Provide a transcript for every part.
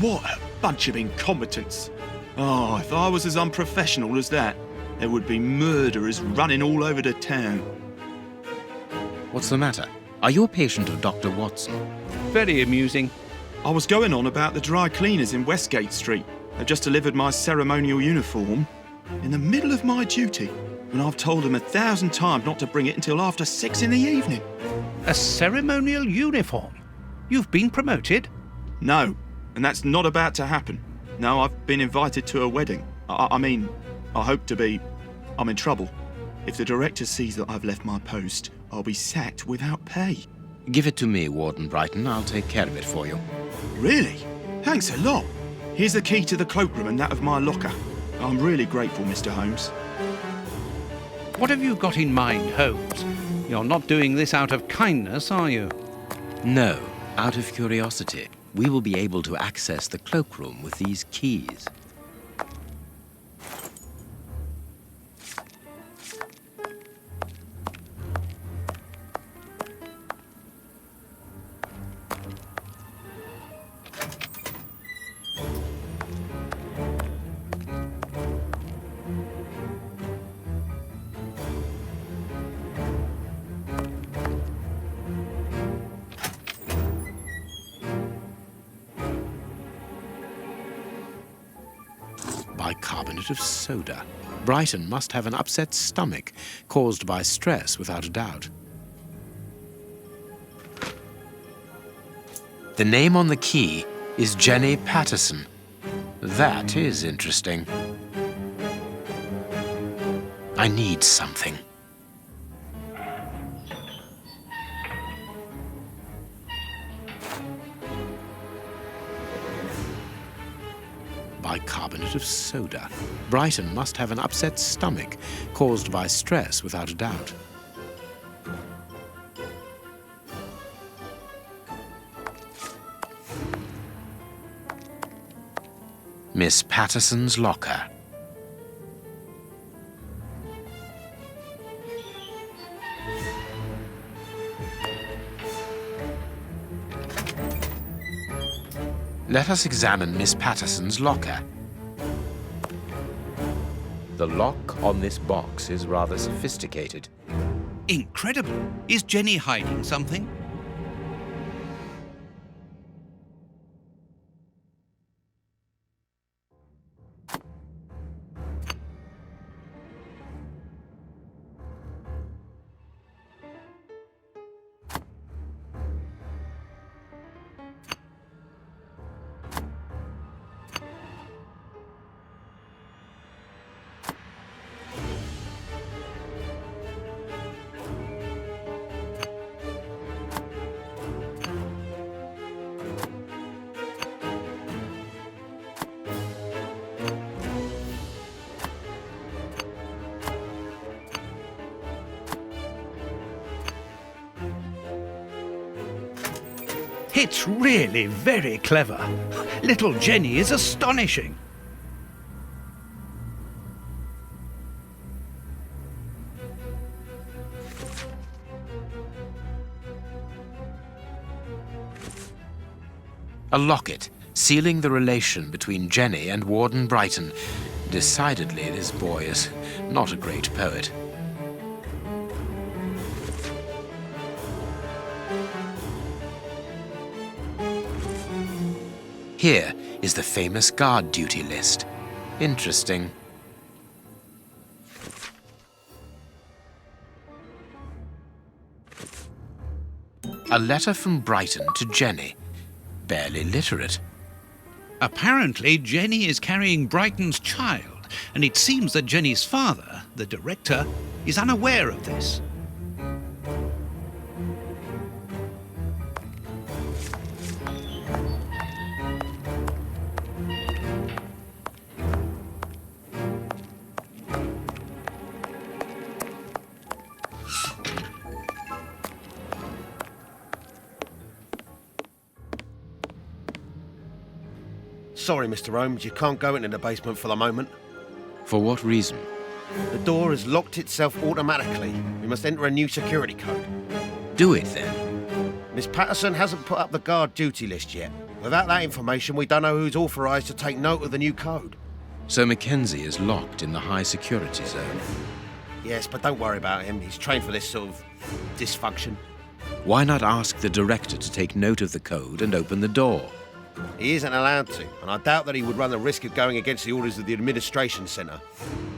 What a bunch of incompetents. Oh, if I was as unprofessional as that, there would be murderers running all over the town. What's the matter? Are you a patient of Dr. Watson? Very amusing. I was going on about the dry cleaners in Westgate Street. They've just delivered my ceremonial uniform in the middle of my duty, when I've told them 1,000 times not to bring it until after 6 in the evening. A ceremonial uniform? You've been promoted? No, and that's not about to happen. No, I've been invited to a wedding. I mean, I hope to be. I'm in trouble. If the director sees that I've left my post, I'll be sacked without pay. Give it to me, Warden Brighton. I'll take care of it for you. Really? Thanks a lot. Here's the key to the cloakroom and that of my locker. I'm really grateful, Mr. Holmes. What have you got in mind, Holmes? You're not doing this out of kindness, are you? No, out of curiosity. We will be able to access the cloakroom with these keys. Bicarbonate of soda. Brighton must have an upset stomach caused by stress, without a doubt. The name on the key is Jenny Patterson. That is interesting. I need something. Bicarbonate of soda. Brighton must have an upset stomach caused by stress, without a doubt. Miss Patterson's locker. Let us examine Miss Patterson's locker. The lock on this box is rather sophisticated. Incredible. Is Jenny hiding something? It's really very clever. Little Jenny is astonishing. A locket sealing the relation between Jenny and Warden Brighton. Decidedly, this boy is not a great poet. Here is the famous guard duty list. Interesting. A letter from Brighton to Jenny. Barely literate. Apparently, Jenny is carrying Brighton's child, and it seems that Jenny's father, the director, is unaware of this. Sorry, Mr. Holmes, you can't go into the basement for the moment. For what reason? The door has locked itself automatically. We must enter a new security code. Do it then. Miss Patterson hasn't put up the guard duty list yet. Without that information, we don't know who's authorised to take note of the new code. So Mackenzie is locked in the high security zone. Yes, but don't worry about him. He's trained for this sort of dysfunction. Why not ask the director to take note of the code and open the door? He isn't allowed to, and I doubt that he would run the risk of going against the orders of the administration centre.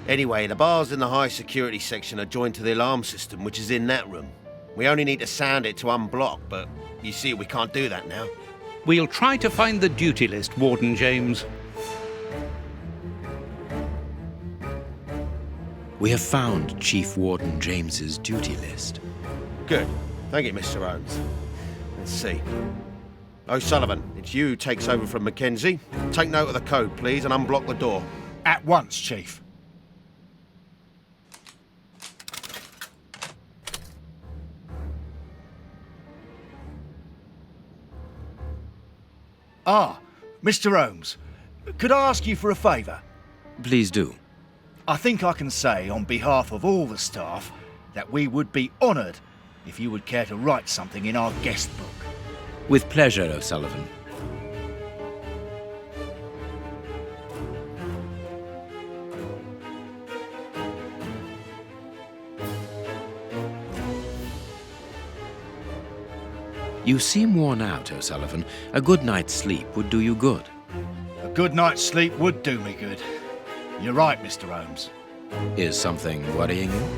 Anyway, the bars in the high security section are joined to the alarm system, which is in that room. We only need to sound it to unblock, but you see, we can't do that now. We'll try to find the duty list, Warden James. We have found Chief Warden James's duty list. Good. Thank you, Mr. Holmes. Let's see. O'Sullivan, it's you who takes over from Mackenzie. Take note of the code, please, and unblock the door. At once, Chief. Ah, Mr. Holmes, could I ask you for a favour? Please do. I think I can say on behalf of all the staff that we would be honoured if you would care to write something in our guest book. With pleasure, O'Sullivan. You seem worn out, O'Sullivan. A good night's sleep would do you good. A good night's sleep would do me good. You're right, Mr. Holmes. Is something worrying you?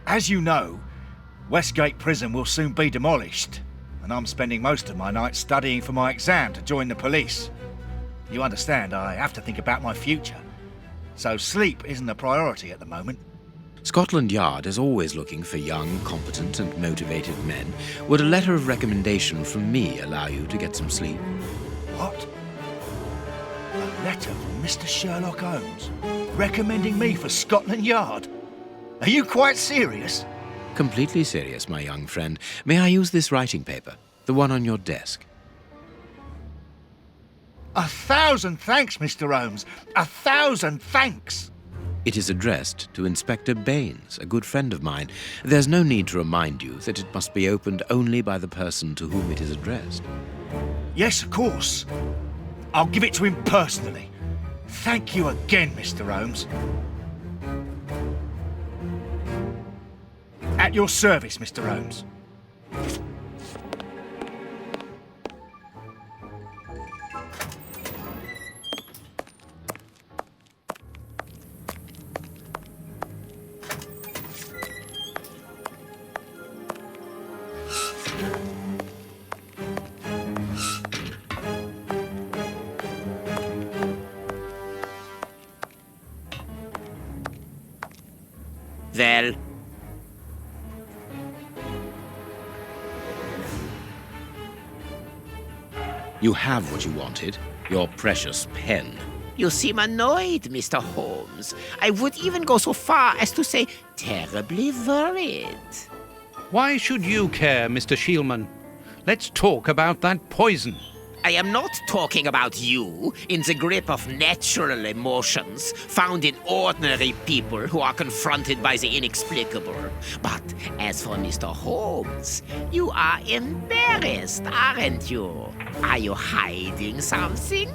As you know, Westgate Prison will soon be demolished, and I'm spending most of my nights studying for my exam to join the police. You understand, I have to think about my future, so sleep isn't a priority at the moment. Scotland Yard is always looking for young, competent and motivated men. Would a letter of recommendation from me allow you to get some sleep? What? A letter from Mr. Sherlock Holmes recommending me for Scotland Yard? Are you quite serious? Completely serious, my young friend. May I use this writing paper? The one on your desk. 1,000 thanks, Mr. Holmes. 1,000 thanks. It is addressed to Inspector Baines, a good friend of mine. There's no need to remind you that it must be opened only by the person to whom it is addressed. Yes, of course. I'll give it to him personally. Thank you again, Mr. Holmes. At your service, Mr. Holmes. Well? You have what you wanted, your precious pen. You seem annoyed, Mr. Holmes. I would even go so far as to say terribly worried. Why should you care, Mr. Shielman? Let's talk about that poison. I am not talking about you in the grip of natural emotions found in ordinary people who are confronted by the inexplicable. But as for Mr. Holmes, you are embarrassed, aren't you? Are you hiding something?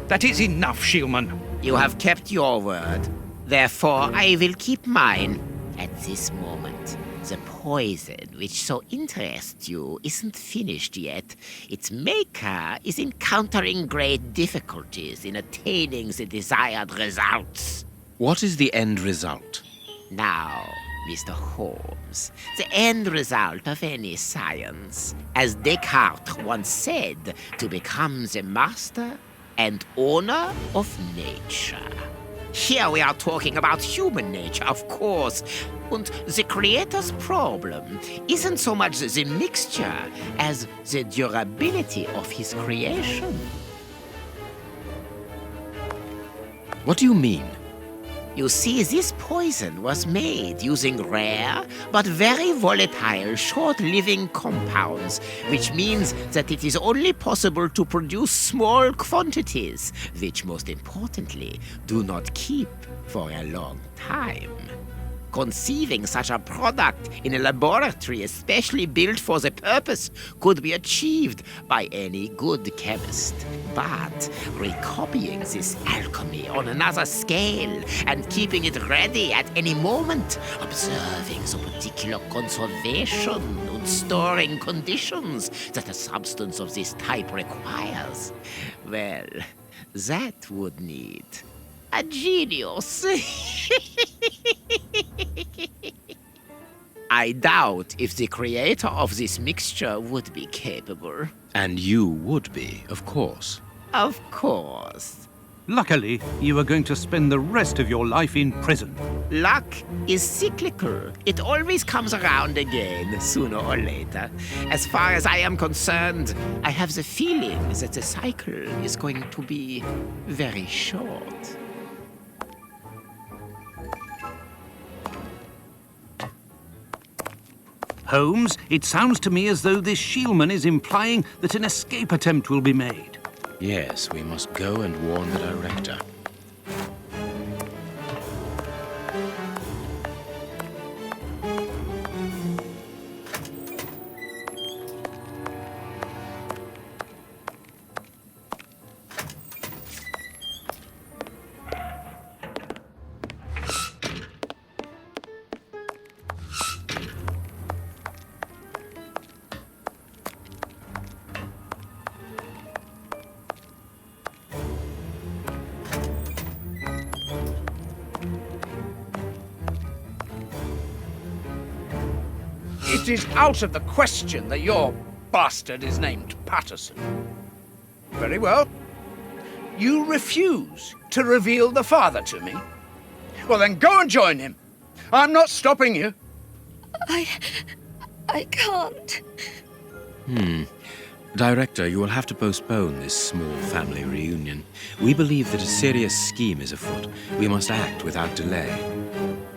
That is enough, Shielman. You have kept your word. Therefore, I will keep mine. At this moment, the poison which so interests you isn't finished yet. Its maker is encountering great difficulties in attaining the desired results. What is the end result? Now, Mr. Holmes, the end result of any science, as Descartes once said, to become the master and owner of nature. Here we are talking about human nature, of course. And the creator's problem isn't so much the mixture as the durability of his creation. What do you mean? You see, this poison was made using rare but very volatile short-living compounds, which means that it is only possible to produce small quantities, which most importantly do not keep for a long time. conceiving such a product in a laboratory especially built for the purpose could be achieved by any good chemist. But recopying this alchemy on another scale and keeping it ready at any moment, observing the particular conservation and storing conditions that a substance of this type requires, well, that would need a genius. I doubt if the creator of this mixture would be capable. And you would be, of course. Of course. Luckily, you are going to spend the rest of your life in prison. Luck is cyclical. It always comes around again, sooner or later. As far as I am concerned, I have the feeling that the cycle is going to be very short. Holmes, it sounds to me as though this Shielman is implying that an escape attempt will be made. Yes, we must go and warn the director. It is out of the question that your bastard is named Patterson. Very well. You refuse to reveal the father to me? Well, then go and join him. I'm not stopping you. I can't. Director, you will have to postpone this small family reunion. We believe that a serious scheme is afoot. We must act without delay.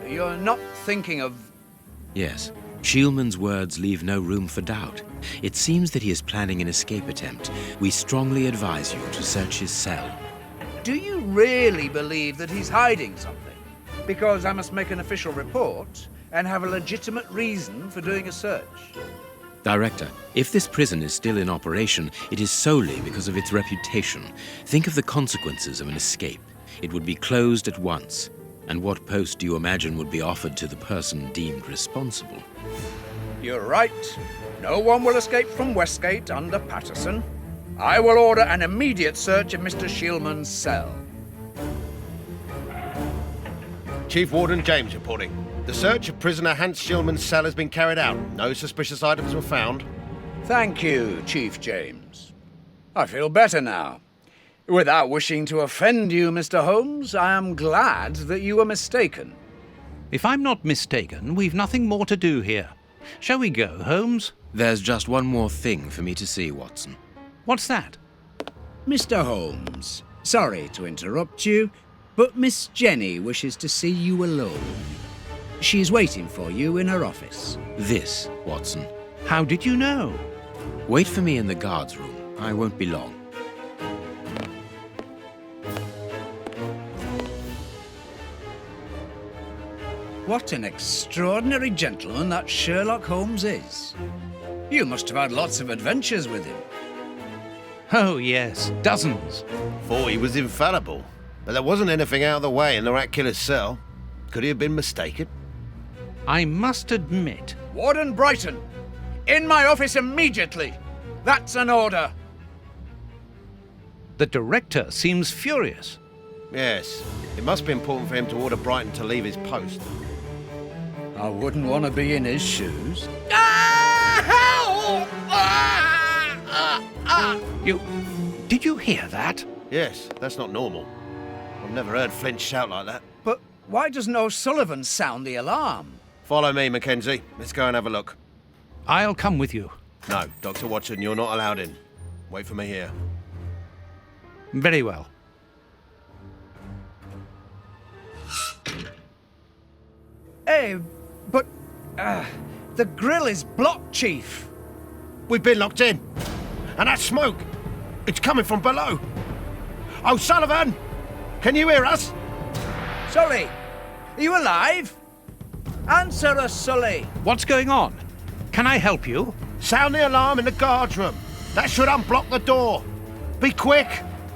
You're not thinking of... Yes. Shielman's words leave no room for doubt. It seems that he is planning an escape attempt. We strongly advise you to search his cell. Do you really believe that he's hiding something? Because I must make an official report and have a legitimate reason for doing a search. Director, if this prison is still in operation, it is solely because of its reputation. Think of the consequences of an escape. It would be closed at once. And what post do you imagine would be offered to the person deemed responsible? You're right. No one will escape from Westgate under Patterson. I will order an immediate search of Mr. Shielman's cell. Chief Warden James reporting. The search of prisoner Hans Shielman's cell has been carried out. No suspicious items were found. Thank you, Chief James. I feel better now. Without wishing to offend you, Mr. Holmes, I am glad that you were mistaken. If I'm not mistaken, we've nothing more to do here. Shall we go, Holmes? There's just one more thing for me to see, Watson. What's that? Mr. Holmes, sorry to interrupt you, but Miss Jenny wishes to see you alone. She's waiting for you in her office. This, Watson. How did you know? Wait for me in the guard's room. I won't be long. What an extraordinary gentleman that Sherlock Holmes is. You must have had lots of adventures with him. Oh, yes, dozens. Thought he was infallible. But there wasn't anything out of the way in the rat killer's cell. Could he have been mistaken? I must admit... Warden Brighton, in my office immediately. That's an order. The director seems furious. Yes. It must be important for him to order Brighton to leave his post. I wouldn't want to be in his shoes. Did you hear that? Yes, that's not normal. I've never heard Flint shout like that. But why doesn't O'Sullivan sound the alarm? Follow me, Mackenzie. Let's go and have a look. I'll come with you. No, Dr. Watson, you're not allowed in. Wait for me here. Very well. Hey, but the grill is blocked, Chief. We've been locked in. And that smoke, it's coming from below. O'Sullivan, can you hear us? Sorry, are you alive? Answer us, Sully. What's going on? Can I help you? Sound the alarm in the guard's room. That should unblock the door. Be quick.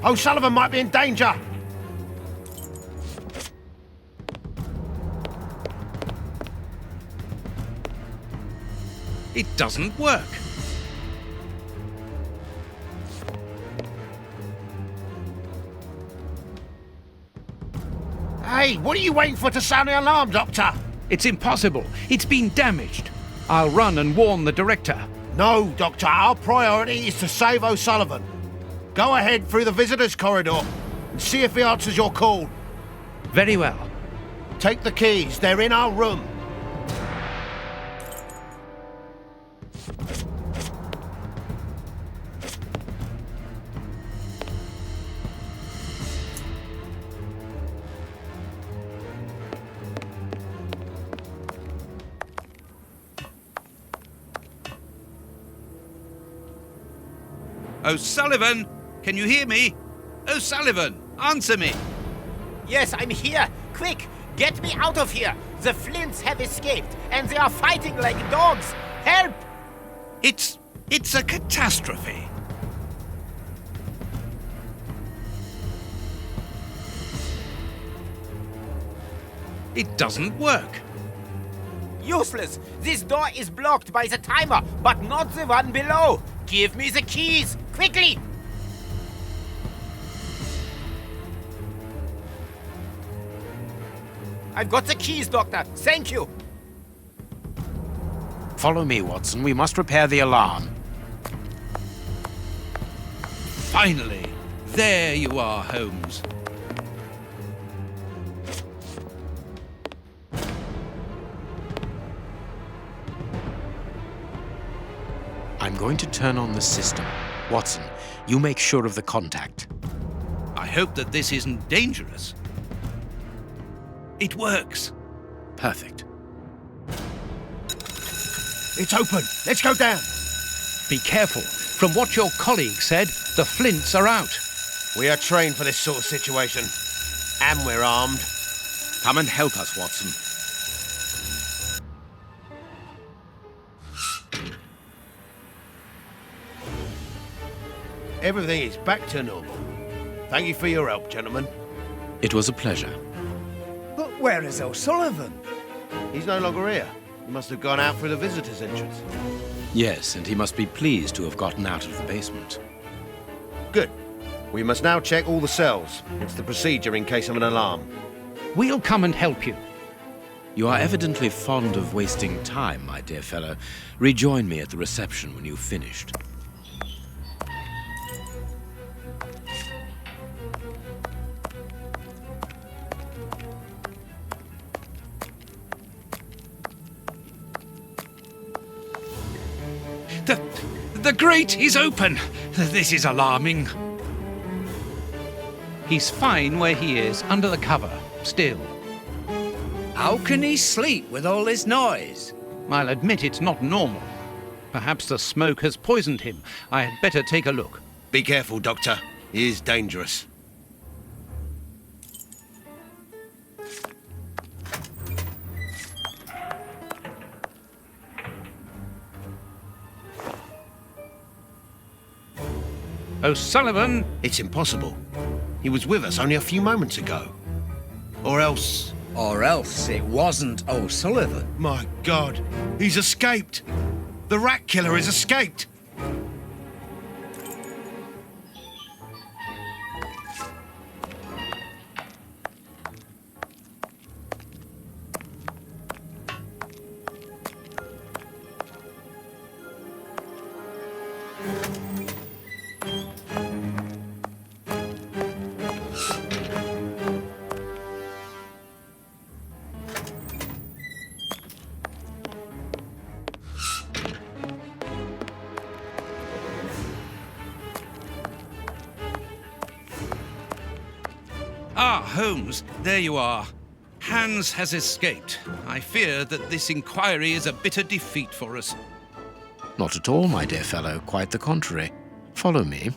O'Sullivan might be in danger. It doesn't work. Hey, what are you waiting for to sound the alarm, Doctor? It's impossible. It's been damaged. I'll run and warn the director. No, Doctor. Our priority is to save O'Sullivan. Go ahead through the visitors' corridor and see if he answers your call. Very well. Take the keys. They're in our room. O'Sullivan, can you hear me? O'Sullivan, answer me. Yes, I'm here. Quick, get me out of here. The Flints have escaped, and they are fighting like dogs. Help! It's a catastrophe. It doesn't work. Useless. This door is blocked by the timer, but not the one below. Give me the keys, quickly! I've got the keys, Doctor. Thank you. Follow me, Watson. We must repair the alarm. Finally, there you are, Holmes. I'm going to turn on the system. Watson, you make sure of the contact. I hope that this isn't dangerous. It works. Perfect. It's open. Let's go down. Be careful. From what your colleague said, the Flints are out. We are trained for this sort of situation. And we're armed. Come and help us, Watson. Everything is back to normal. Thank you for your help, gentlemen. It was a pleasure. But where is O'Sullivan? He's no longer here. He must have gone out through the visitor's entrance. Yes, and he must be pleased to have gotten out of the basement. Good. We must now check all the cells. It's the procedure in case of an alarm. We'll come and help you. You are evidently fond of wasting time, my dear fellow. Rejoin me at the reception when you've finished. The grate is open. This is alarming. He's fine where he is, under the cover, still. How can he sleep with all this noise? I'll admit it's not normal. Perhaps the smoke has poisoned him. I had better take a look. Be careful, Doctor. He is dangerous. O'Sullivan! It's impossible. He was with us only a few moments ago. Or else... Or else it wasn't O'Sullivan. My God, he's escaped! The rat killer has escaped! Ah, Holmes, there you are. Hans has escaped. I fear that this inquiry is a bitter defeat for us. Not at all, my dear fellow. Quite the contrary. Follow me.